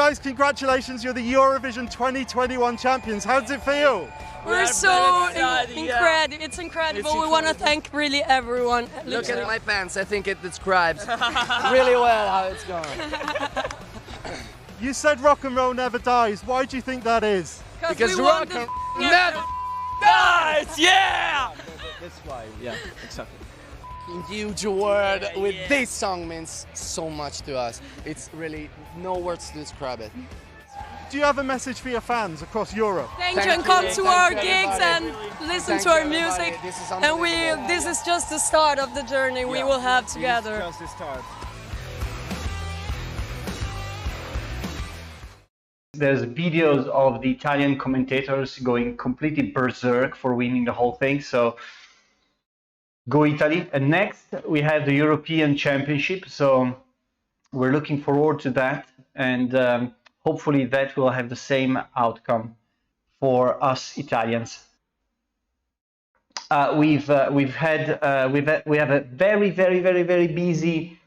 guys, congratulations, you're the Eurovision 2021 champions. How does it feel? We're so incredible. It's incredible. We want to thank really everyone. Look at my pants. I think it describes really well how it's going. You said rock and roll never dies. Why do you think that is? Because rock and never dies. Yeah. That's why. Yeah, exactly. Huge word with this song means so much to us. It's really no words to describe it. Do you have a message for your fans across Europe? Thank you, and come to our gigs and listen to our music. And this is just the start of the journey we will have together. It's just the start. There's videos of the Italian commentators going completely berserk for winning the whole thing. So go Italy. And next we have the European Championship. So we're looking forward to that. And hopefully that will have the same outcome for us Italians. We have a very busy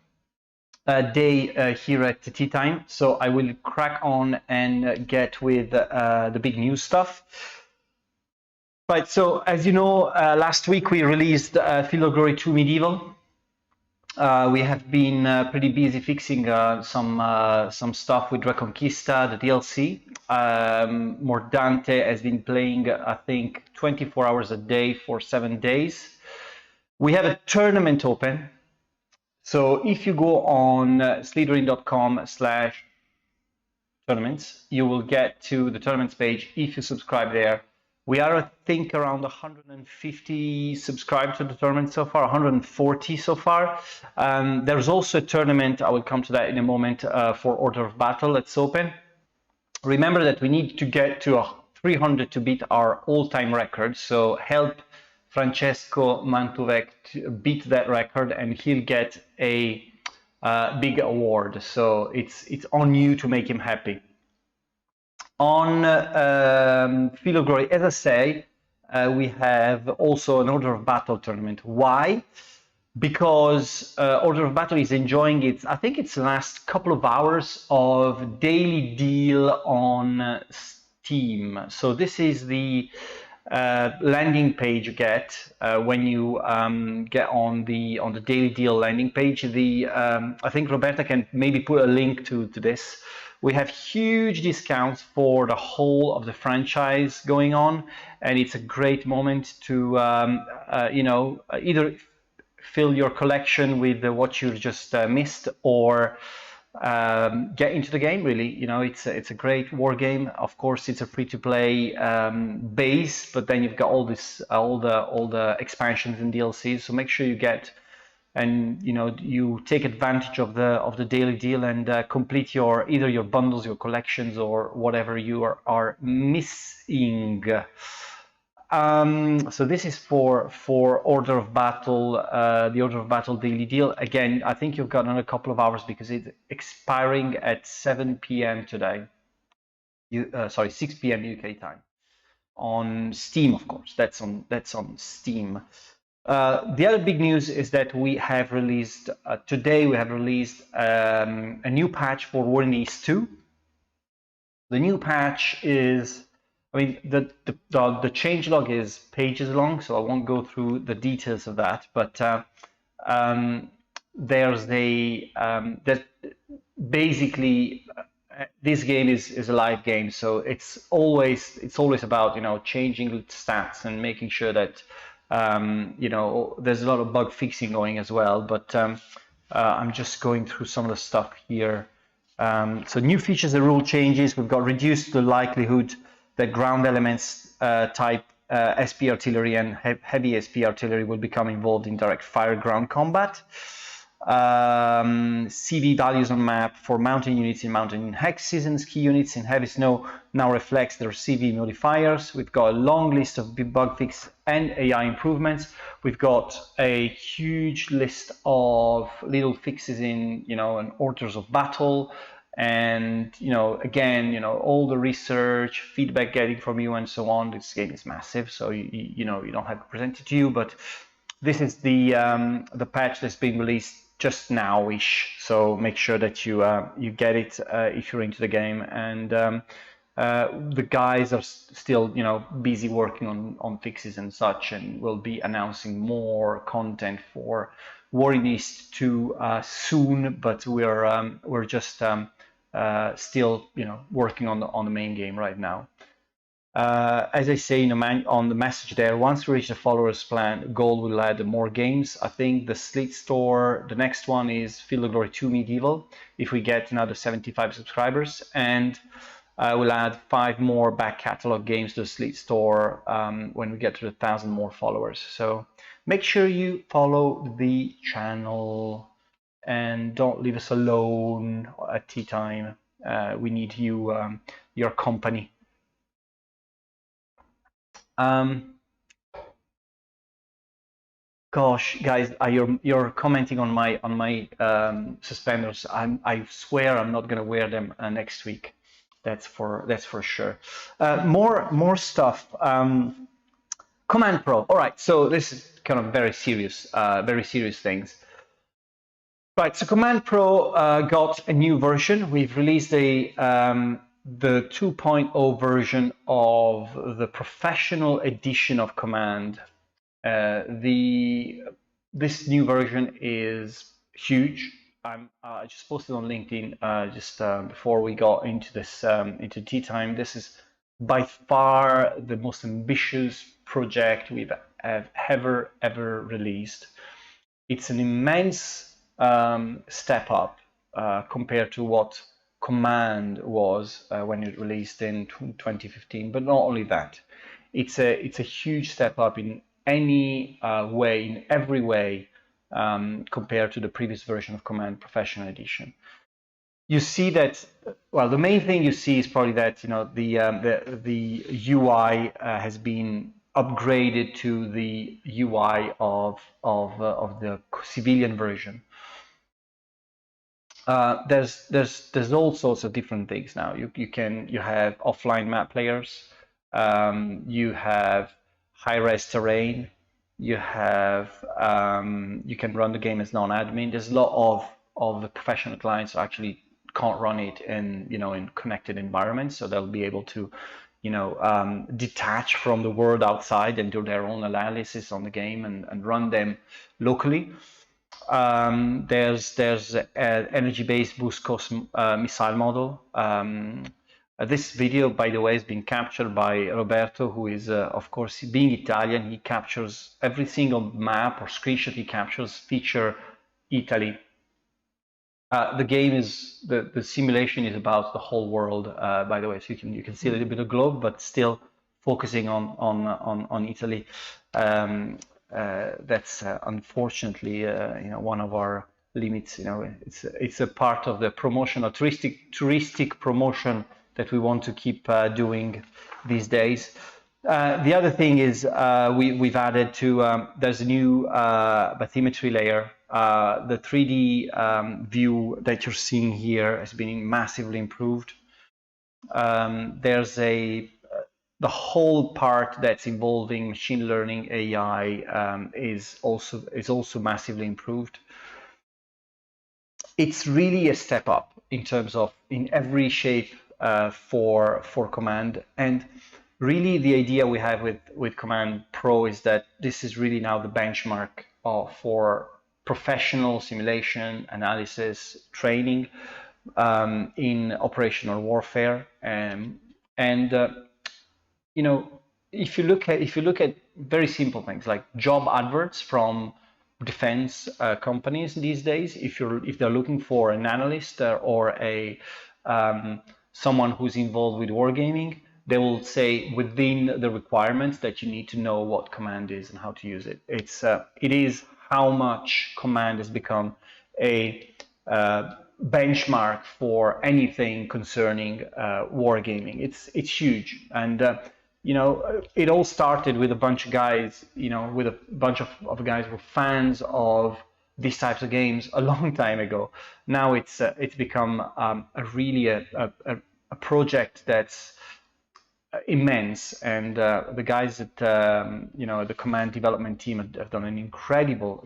day here at Tea Time, so I will crack on and get with the big news stuff. Right, so as you know, last week we released Field of Glory 2 Medieval. We have been pretty busy fixing some stuff with Reconquista, the DLC. Mordante has been playing, I think, 24 hours a day for 7 days. We have a tournament open. So if you go on slitherine.com/tournaments, you will get to the tournaments page if you subscribe there. We are, I think, around 150 subscribed to the tournament so far, 140 so far. There's also a tournament, I will come to that in a moment, for Order of Battle that's open. Remember that we need to get to 300 to beat our all-time record, so help Francesco Mantuvec to beat that record and he'll get a big award. So it's on you to make him happy. On Field of Glory, as I say, we have also an Order of Battle tournament. Why? Because Order of Battle is enjoying its, I think it's the last couple of hours of daily deal on Steam. So this is the landing page you get when you get on the daily deal landing page. I think Roberta can maybe put a link to this. We have huge discounts for the whole of the franchise going on, and it's a great moment to either fill your collection with what you just missed, or get into the game. Really, it's a great war game. Of course, it's a free-to-play base, but then you've got all the expansions and DLCs. So make sure you get and you take advantage of the daily deal and complete either your bundles, your collections, or whatever you are missing. So this is for Order of Battle, the Order of Battle daily deal. Again, I think you've got another couple of hours because it's expiring at 7 p.m. today. 6 p.m. UK time on Steam, of course. That's on Steam. The other big news is that we have released today. We have released a new patch for War in the East 2. The new patch is, the changelog is pages long, so I won't go through the details of that. But there's that basically this game is a live game, so it's always about changing stats and making sure that there's a lot of bug fixing going as well, but I'm just going through some of the stuff here. So new features and rule changes. We've got reduced the likelihood that ground elements type SP artillery and heavy SP artillery will become involved in direct fire ground combat. CV values on map for mountain units in mountain hexes and ski units in heavy snow now reflects their CV modifiers. We've got a long list of bug fix and AI improvements. We've got a huge list of little fixes in and orders of battle, and again all the research feedback getting from you and so on. This game is massive, so you don't have to present it to you, but this is the patch that's been released just now-ish, so make sure that you get it if you're into the game. And the guys are still, busy working on fixes and such, and we'll be announcing more content for War in East 2 soon. But we're just still, working on the main game right now. As I say on the message there, once we reach the followers plan goal, we'll add more games. I think the Slit store, the next one is Field of Glory 2 Medieval, if we get another 75 subscribers, and we'll add 5 more back catalog games to the Slit store when we get to 1,000 more followers. So make sure you follow the channel and don't leave us alone at tea time. We need you, your company. Gosh, guys, you're commenting on my suspenders. I swear I'm not gonna wear them next week. That's for sure. More stuff. Command Pro. All right, so this is kind of very serious things. Right, so Command Pro got a new version. We've released the 2.0 version of the professional edition of Command. This new version is huge. I just posted on LinkedIn just before we got into this into tea time. This is by far the most ambitious project we've ever released. It's an immense step up compared to what Command was when it released in 2015. But not only that, it's a huge step up in any way, in every way, compared to the previous version of Command Professional Edition. You see that, well, the main thing you see is probably that the UI has been upgraded to the UI of the civilian version. There's all sorts of different things now. You have offline map players, you have high-res terrain, you have you can run the game as non-admin. There's a lot of the professional clients actually can't run it in connected environments, so they'll be able to detach from the world outside and do their own analysis on the game and run them locally. There's energy-based boost cost missile model. This video, by the way, has been captured by Roberto, who is, of course, being Italian, he captures every single map or screenshot he captures feature Italy. The game is the simulation is about the whole world, by the way, so you can see a little bit of globe, but still focusing on Italy. That's unfortunately one of our limits. It's a part of the promotional touristic promotion that we want to keep doing these days. The other thing is we've added to there's a new bathymetry layer. The 3D view that you're seeing here has been massively improved. There's the whole part that's involving machine learning AI is also massively improved. It's really a step up in terms of in every shape for Command, and really the idea we have with Command Pro is that this is really now the benchmark for professional simulation, analysis, training in operational warfare, and if you look at very simple things like job adverts from defense companies these days, if they're looking for an analyst or a someone who's involved with wargaming, they will say within the requirements that you need to know what Command is and how to use it. It is how much Command has become a benchmark for anything concerning wargaming. It's huge, and it all started with a bunch of guys, with a bunch of guys who were fans of these types of games a long time ago. Now it's become a project that's immense, and the guys at the Command development team have done an incredible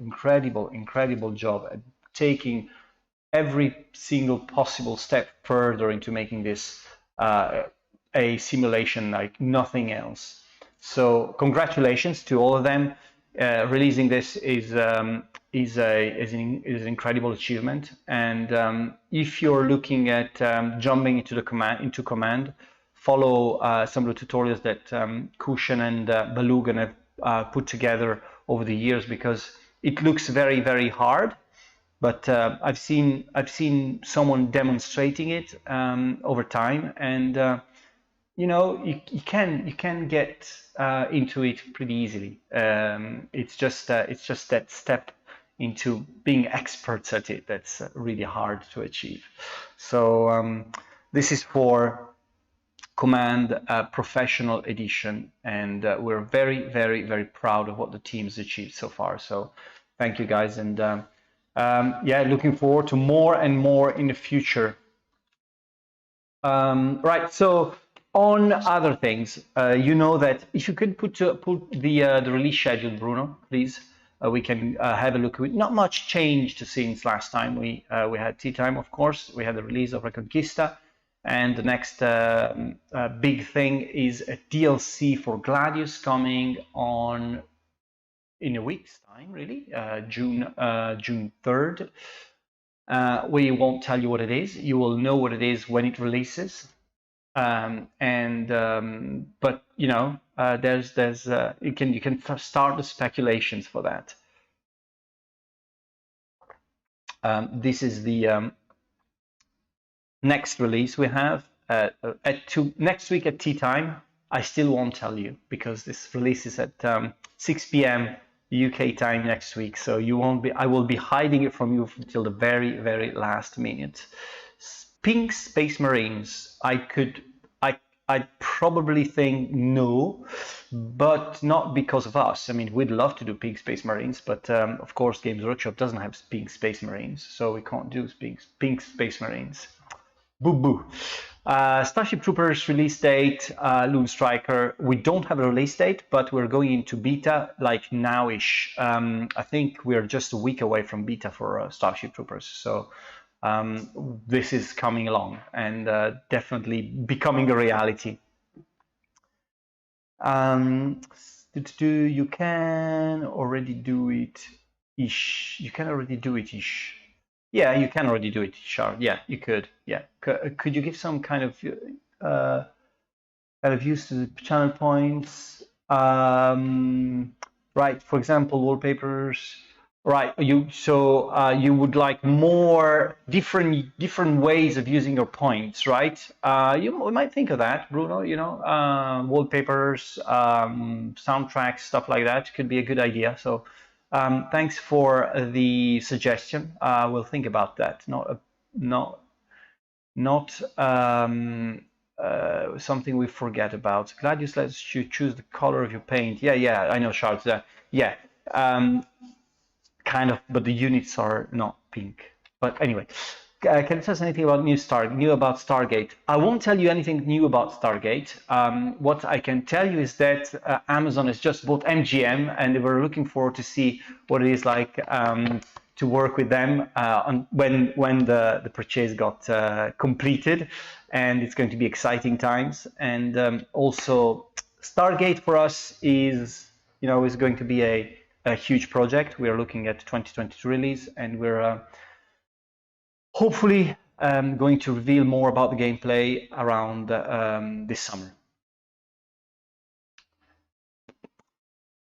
job at taking every single possible step further into making this a simulation like nothing else. So congratulations to all of them. Releasing this is an incredible achievement. And if you're looking at jumping into command, follow some of the tutorials that Kushan and Balugan have put together over the years, because it looks very, very hard. But I've seen someone demonstrating it over time, and you know, you can get into it pretty easily. It's just that step into being experts at it that's really hard to achieve. So this is for Command Professional Edition, and we're very, very, very proud of what the team's achieved so far. So thank you guys, and yeah, looking forward to more and more in the future. Right, so on other things, you know that if you could put the release schedule, Bruno, please, we can have a look. Not much changed since last time we had Tea Time, of course. We had the release of Reconquista, and the next big thing is a DLC for Gladius coming on in a week's time, really, June 3rd. We won't tell you what it is. You will know what it is when it releases. But you know, you can start the speculations for that. This is the next release we have next week at tea time. I still won't tell you because this release is at 6 p.m. UK time next week, so you won't be. I will be hiding it from you until the very, very last minute. Pink Space Marines. I'd probably think no, but not because of us. I mean, we'd love to do Pink Space Marines, but of course, Games Workshop doesn't have Pink Space Marines, so we can't do Pink Space Marines. Boo boo. Starship Troopers release date, Loon Striker. We don't have a release date, but we're going into beta like now-ish. I think we're just a week away from beta for Starship Troopers. So this is coming along and definitely becoming a reality. You can already do it-ish. You can already do it-ish. Yeah, you can already do it, Char. Yeah, you could. Yeah, could you give some kind of use to the channel points? Right. For example, wallpapers. Right. You would like more different ways of using your points, right? You might think of that, Bruno. You know, wallpapers, soundtracks, stuff like that could be a good idea. So. Thanks for the suggestion. We'll think about that. Not something we forget about. Gladius lets you choose the color of your paint. Yeah, I know, Charles. Yeah, kind of, but the units are not pink. But anyway, can you tell us anything about new about Stargate? I won't tell you anything new about Stargate. What I can tell you is that Amazon has just bought MGM, and we're looking forward to see what it is like to work with them when the purchase got completed, and it's going to be exciting times. And also, Stargate for us is going to be a huge project. We are looking at 2022 release, and we're hopefully going to reveal more about the gameplay around this summer.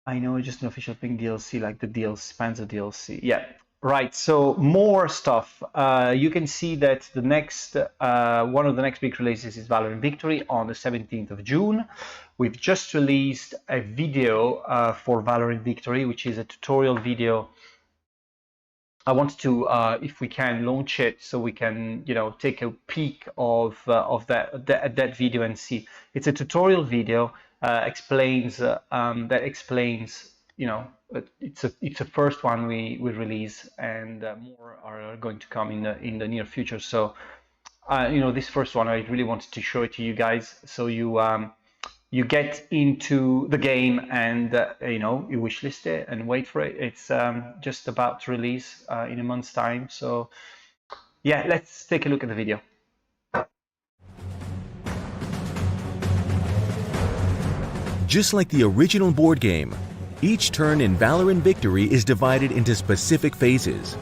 I know, just an official pink DLC, like the DLC, Panzer DLC. Yeah, right. So more stuff. You can see that the next one of the next big releases is Valor and Victory on the 17th of June. We've just released a video for Valor and Victory, which is a tutorial video. I wanted to, if we can, launch it so we can, take a peek of that video and see. It's a tutorial video. Explains, it's a first one we release, and more are going to come in the near future. So, this first one, I really wanted to show it to you guys, so you you get into the game and you know, you wishlist it and wait for it. It's just about to release in a month's time. So yeah, let's take a look at the video. Just like the original board game, each turn in Valor Victory is divided into specific phases.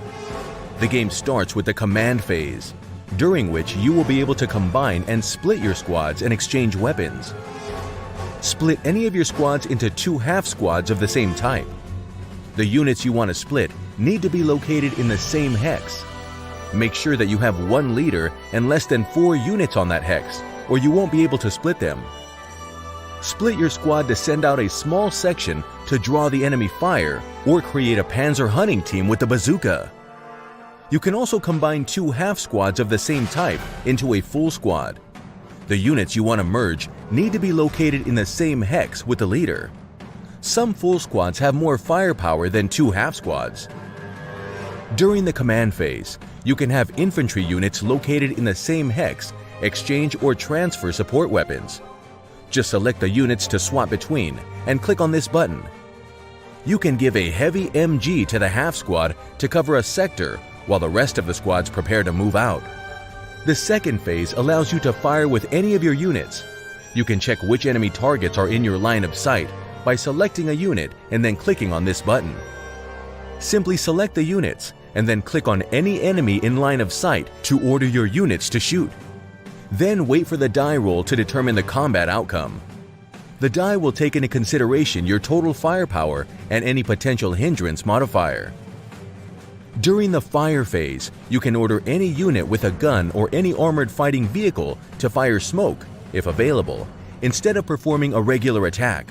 The game starts with the command phase, during which you will be able to combine and split your squads and exchange weapons. Split any of your squads into 2 half squads of the same type. The units you want to split need to be located in the same hex. Make sure that you have 1 leader and less than 4 units on that hex, or you won't be able to split them. Split your squad to send out a small section to draw the enemy fire, or create a panzer hunting team with the bazooka. You can also combine 2 half squads of the same type into a full squad. The units you want to merge need to be located in the same hex with the leader. Some full squads have more firepower than 2 half squads. During the command phase, you can have infantry units located in the same hex, exchange or transfer support weapons. Just select the units to swap between and click on this button. You can give a heavy MG to the half squad to cover a sector while the rest of the squads prepare to move out. The second phase allows you to fire with any of your units. You can check which enemy targets are in your line of sight by selecting a unit and then clicking on this button. Simply select the units and then click on any enemy in line of sight to order your units to shoot. Then wait for the die roll to determine the combat outcome. The die will take into consideration your total firepower and any potential hindrance modifier. During the fire phase, you can order any unit with a gun or any armored fighting vehicle to fire smoke, if available, instead of performing a regular attack.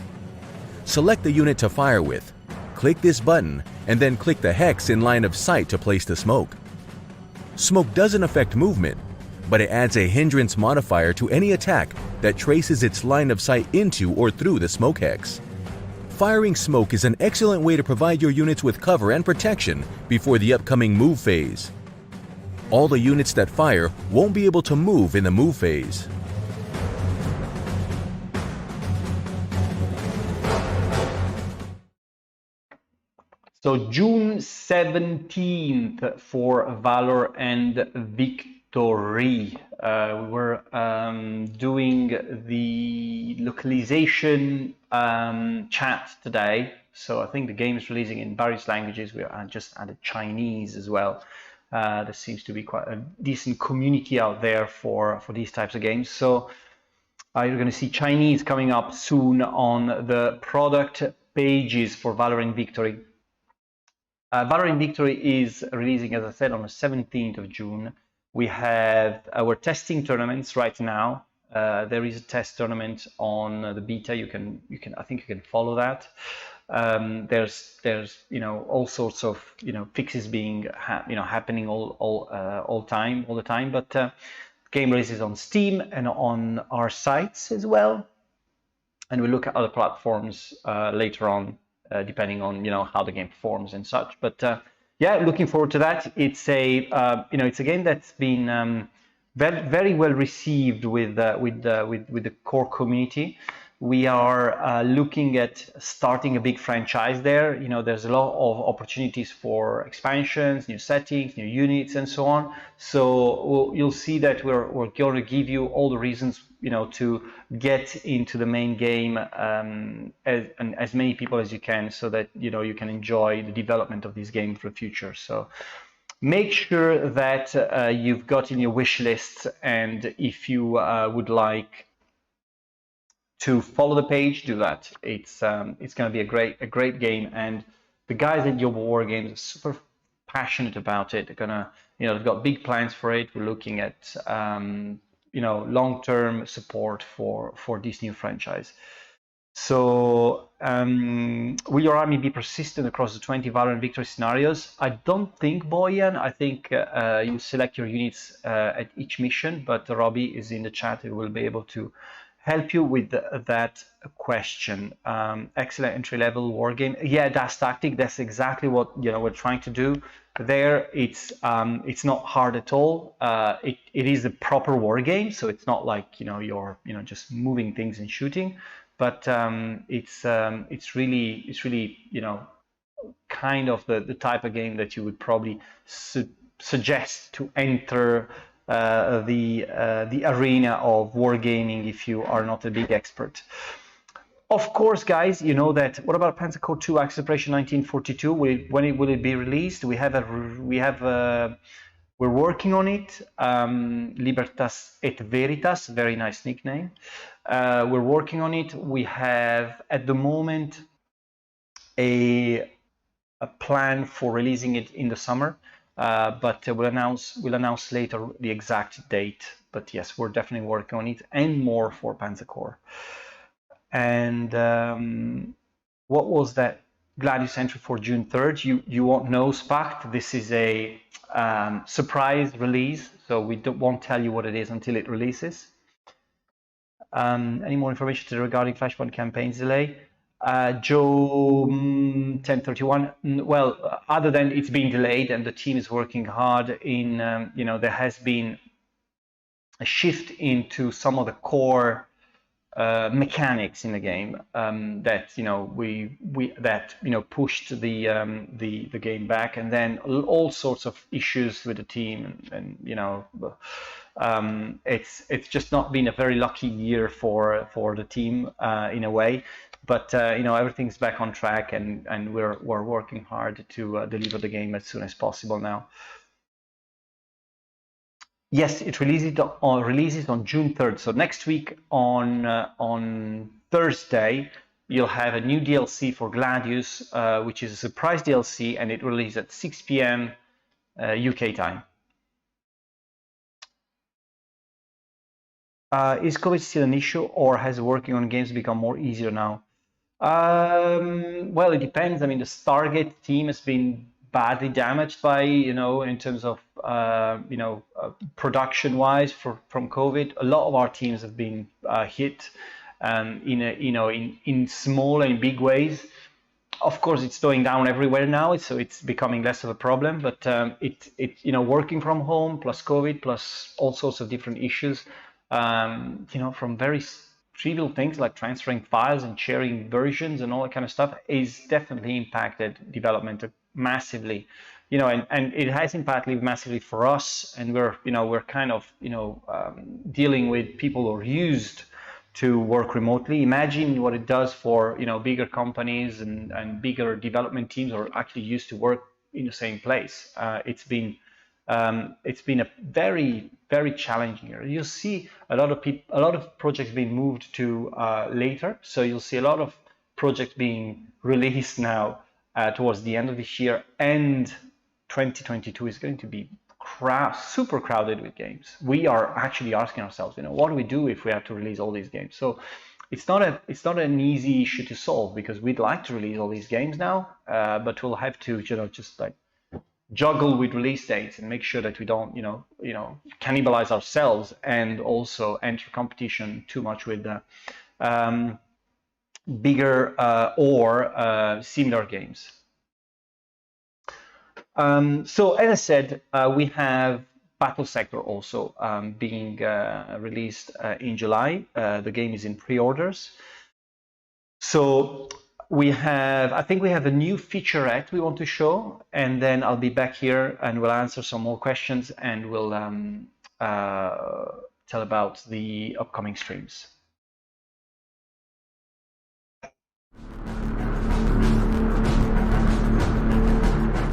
Select the unit to fire with, click this button, and then click the hex in line of sight to place the smoke. Smoke doesn't affect movement, but it adds a hindrance modifier to any attack that traces its line of sight into or through the smoke hex. Firing smoke is an excellent way to provide your units with cover and protection before the upcoming move phase. All the units that fire won't be able to move in the move phase. So June 17th for Valor and Victory. We were doing the localization chat today. So I think the game is releasing in various languages. We just added Chinese as well. There seems to be quite a decent community out there for these types of games. So you're going to see Chinese coming up soon on the product pages for Valor and Victory. Valor and Victory is releasing, as I said, on the 17th of June. We have our testing tournaments right now. There is a test tournament on the beta. I think you can follow that. There's all sorts of fixes being happening all the time. But game releases on Steam and on our sites as well. And we look at other platforms later on, depending on how the game performs and such. But yeah, looking forward to that. It's a it's a game that's been very well received with the core community. We are looking at starting a big franchise there. There's a lot of opportunities for expansions, new settings, new units, and so on. So you'll see that we're going to give you all the reasons to get into the main game as many people as you can, so that you can enjoy the development of this game for the future. So make sure that you've got in your wish list, and if you would like to follow the page, do that. It's going to be a great game, and the guys at Your War Games are super passionate about it. They're gonna, they've got big plans for it. We're looking at long-term support for this new franchise. So will your army be persistent across the 20 Valor and Victory scenarios? I don't think, Boyan. I think you select your units at each mission, but Robbie is in the chat who will be able to help you with that question. Excellent entry-level war game. Yeah, that's tactic. That's exactly what we're trying to do there. It's not hard at all. It is a proper war game, so it's not like you're just moving things and shooting. but it's really kind of the type of game that you would probably suggest to enter the arena of wargaming if you are not a big expert. Of course, guys, you know that. What about Panzer Corps 2 Axis Operation 1942? When will it be released? We're working on it. Libertas et Veritas, very nice nickname. We're working on it. We have at the moment a plan for releasing it in the summer, but we'll announce later the exact date. But yes, we're definitely working on it, and more for Panzer Corps. And what was that Gladius entry for June 3rd? You won't know, Spacht. This is a surprise release, so we won't tell you what it is until it releases. Any more information regarding Flashpoint campaign's delay? Joe 1031. Well, other than it's been delayed and the team is working hard in, there has been a shift into some of the core mechanics in the game that pushed the game back, and then all sorts of issues with the team, and it's just not been a very lucky year for the team in a way, but everything's back on track, and we're working hard to deliver the game as soon as possible now. Yes, it releases on June 3rd. So next week on Thursday, you'll have a new DLC for Gladius, which is a surprise DLC, and it releases at 6 p.m. UK time. Is COVID still an issue, or has working on games become more easier now? Well, it depends. I mean, the Stargate team has been badly damaged by, in terms of, production-wise from COVID. A lot of our teams have been hit in small and big ways. Of course, it's slowing down everywhere now, so it's becoming less of a problem. But working from home plus COVID plus all sorts of different issues, from very trivial things like transferring files and sharing versions and all that kind of stuff, is definitely impacted development massively, and it has impacted massively for us, and we're kind of dealing with people who are used to work remotely. Imagine what it does for bigger companies and bigger development teams who are actually used to work in the same place. It's been a very, very challenging year. You'll see a lot of projects being moved to later, so you'll see a lot of projects being released now towards the end of this year, and 2022 is going to be super crowded with games. We are actually asking ourselves, what do we do if we have to release all these games? So it's not an easy issue to solve, because we'd like to release all these games now, but we'll have to just like juggle with release dates and make sure that we don't cannibalize ourselves and also enter competition too much with bigger or similar games. So as I said, we have Battle Sector also being released in July. The game is in pre-orders. So I think we have a new featurette we want to show, and then I'll be back here and we'll answer some more questions, and we'll tell about the upcoming streams.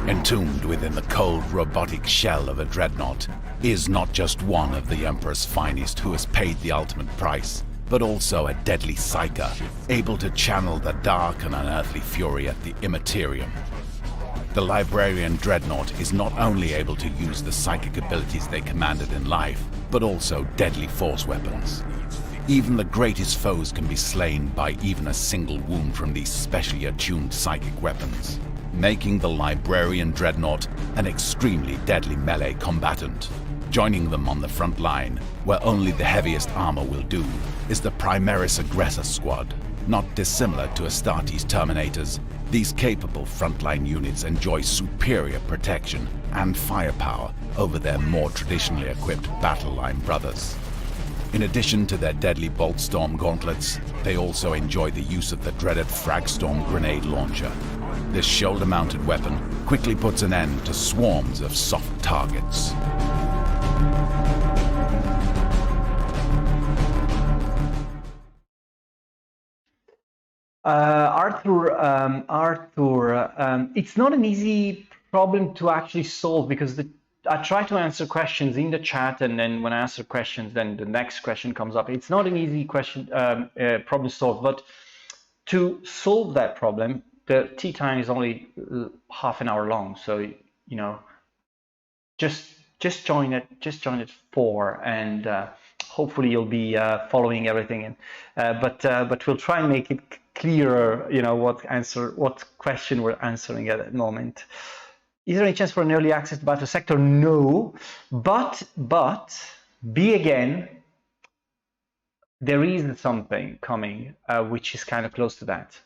Entombed within the cold, robotic shell of a dreadnought is not just one of the Emperor's finest who has paid the ultimate price, but also a deadly psyker, able to channel the dark and unearthly fury at the Immaterium. The Librarian Dreadnought is not only able to use the psychic abilities they commanded in life, but also deadly force weapons. Even the greatest foes can be slain by even a single wound from these specially attuned psychic weapons, making the Librarian Dreadnought an extremely deadly melee combatant. Joining them on the front line, where only the heaviest armor will do, is the Primaris Aggressor Squad. Not dissimilar to Astartes Terminators, these capable frontline units enjoy superior protection and firepower over their more traditionally equipped battle line brothers. In addition to their deadly Bolt Storm gauntlets, they also enjoy the use of the dreaded Fragstorm grenade launcher. This shoulder-mounted weapon quickly puts an end to swarms of soft targets. Arthur, it's not an easy problem to actually solve because I try to answer questions in the chat, and then when I answer questions, then the next question comes up. It's not an easy question problem to solve, but to solve that problem, the tea time is only half an hour long. So you know, just join it. Just join at 4, and hopefully you'll be following everything. But we'll try and make it clearer. You know what question we're answering at that moment. Is there any chance for an early access to Battle Sector? No, but be again, there is something coming which is kind of close to that.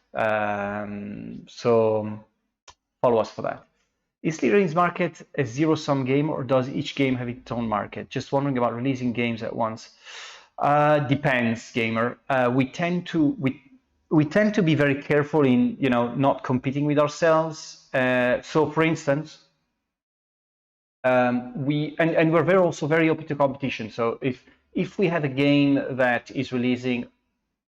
So follow us for that. Is Slitherine's market a zero-sum game, or does each game have its own market? Just wondering about releasing games at once. Depends, gamer. We tend to be very careful in not competing with ourselves. So, for instance, we're also very open to competition. So if we have a game that is releasing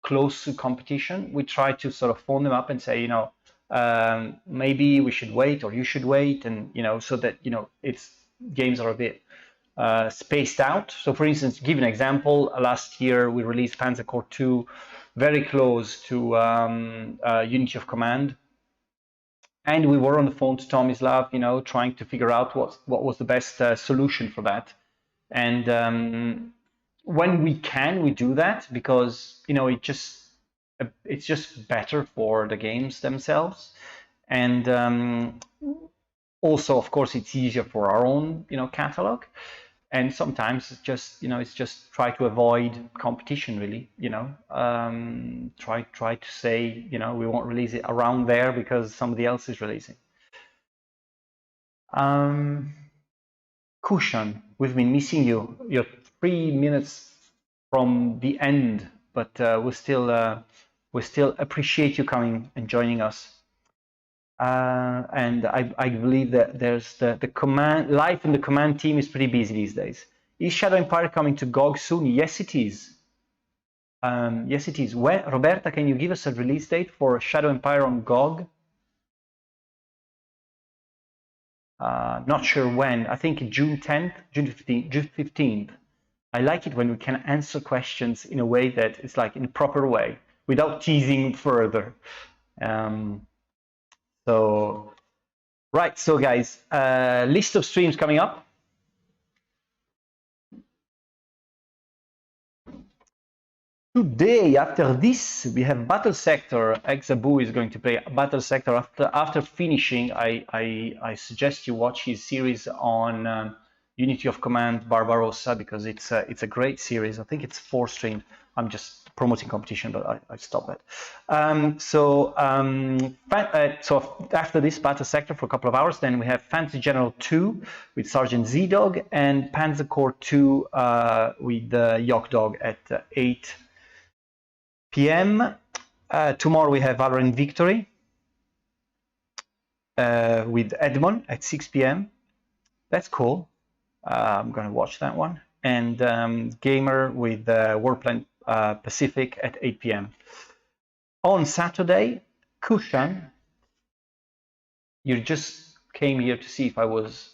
close to competition, we try to sort of phone them up and say, maybe we should wait, or you should wait, and so that games are a bit spaced out. So, for instance, to give an example, last year we released Panzer Corps 2 very close to Unity of Command. And we were on the phone to Tomislav, trying to figure out what was the best solution for that. And when we can, we do that because it's just better for the games themselves. And also, of course, it's easier for our own catalog. And sometimes it's just try to avoid competition, really. Try to say we won't release it around there because somebody else is releasing. Kushan, we've been missing you. You're 3 minutes from the end, but we still appreciate you coming and joining us. And I believe that there's the command life in the command team is pretty busy these days. Is Shadow Empire coming to GOG soon? Yes, it is. Yes, it is. When, Roberta, can you give us a release date for Shadow Empire on GOG? Not sure when. I think June 10th, June 15th. I like it when we can answer questions in a way that it's like in a proper way, without teasing further. So, right, so guys, list of streams coming up. Today, after this, we have Battle Sector. Exabu is going to play Battle Sector. After finishing, I suggest you watch his series on Unity of Command Barbarossa, because it's a great series. I think it's 4 streams. I'm just promoting competition, but I stopped that. So after this Battle Sector for a couple of hours, then we have Fantasy General 2 with Sergeant Z-Dog and Panzer Corps 2 with Yok Dog at 8 p.m. Tomorrow we have Valor and Victory with Edmond at 6 p.m. That's cool. I'm going to watch that one. And Gamer with Warplan Pacific at 8 p.m. On Saturday, Kushan, you just came here to see if I was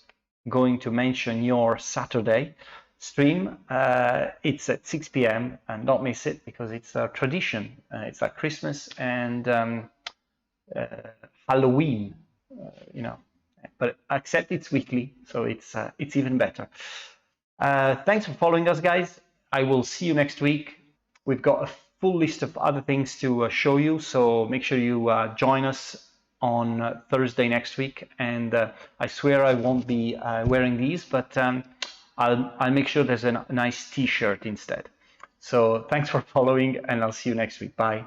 going to mention your Saturday stream. It's at 6 p.m. and don't miss it because it's a tradition. It's like Christmas and Halloween, but except it's weekly, so it's even better. Thanks for following us, guys. I will see you next week. We've got a full list of other things to show you, so make sure you join us on Thursday next week. And I swear I won't be wearing these, but I'll make sure there's a nice t-shirt instead. So thanks for following, and I'll see you next week. Bye.